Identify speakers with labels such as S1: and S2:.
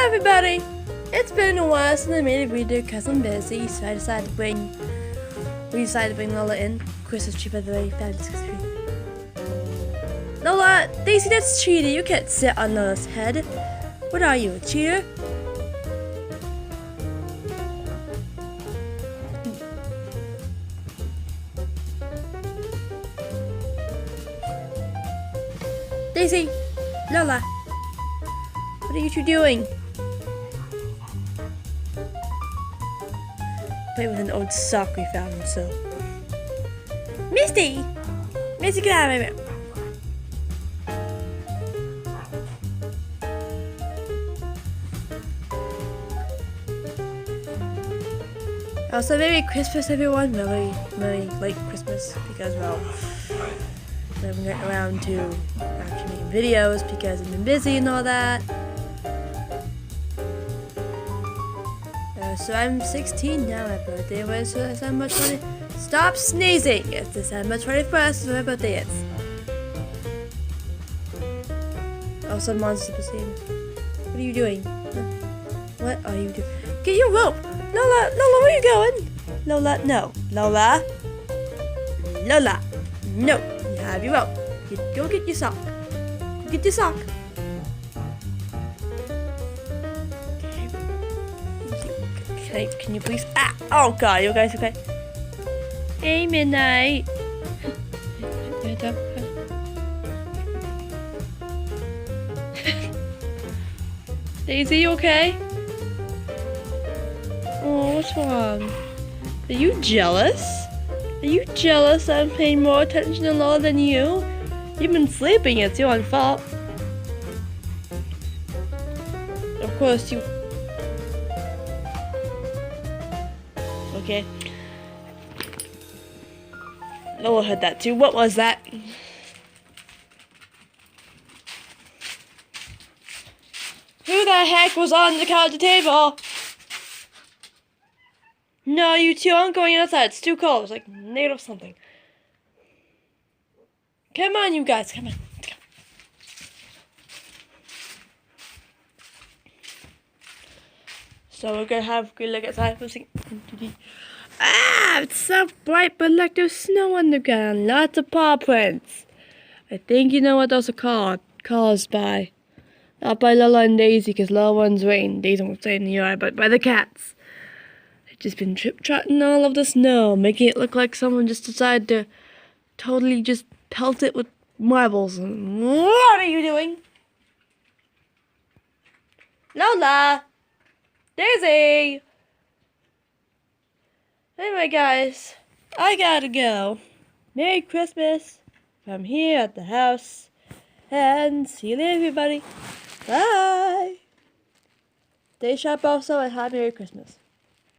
S1: Hi everybody! It's been a while since I made a video because I'm busy, so I decided to bring Lola in. Christmas tree, by the way, fabulous Christmas tree. Lola! Daisy, that's cheater. You can't sit on Lola's head. What are you, a cheater? Daisy! Lola! What are you two doing? Play with an old sock we found, so. Misty! Misty, get out of my room. Also, Merry Christmas, everyone. Merry late Christmas, because, well, I haven't gotten around to actually making videos because I've been busy and all that. So I'm 16 now. My birthday was December 20th. Stop sneezing! It's December 21st, so my birthday is. Also, Monster Museum. What are you doing? What are you doing? Get your rope! Lola, where are you going? Lola, no. Lola, no. You have your rope. Go get your sock. Get your sock. Can you please? Ah! Oh God, you guys okay? Hey, Midnight. Daisy, you okay? Oh, what's wrong? Are you jealous? Are you jealous that I'm paying more attention to Lola than you? You've been sleeping, it's your own fault. Of course, you... Okay. Lola heard that too. What was that? Who the heck was on the counter table? No, you two aren't going outside. It's too cold. It's like negative something. Come on, you guys. Come on. Let's go. So we're gonna have a good look outside for a second. Ah, it's so bright, but like there's snow on the ground. Lots of paw prints. I think you know what those are called. Caused by. Not by Lola and Daisy, because Lola runs rain. Daisy won't stay in the yard, but by the cats. They've just been trip-trotting all of the snow, making it look like someone just decided to totally just pelt it with marbles. What are you doing? Lola! Daisy! Anyway, guys, I gotta go. Merry Christmas from here at the house. And see you later, everybody. Bye! Stay sharp also, and have Merry Christmas.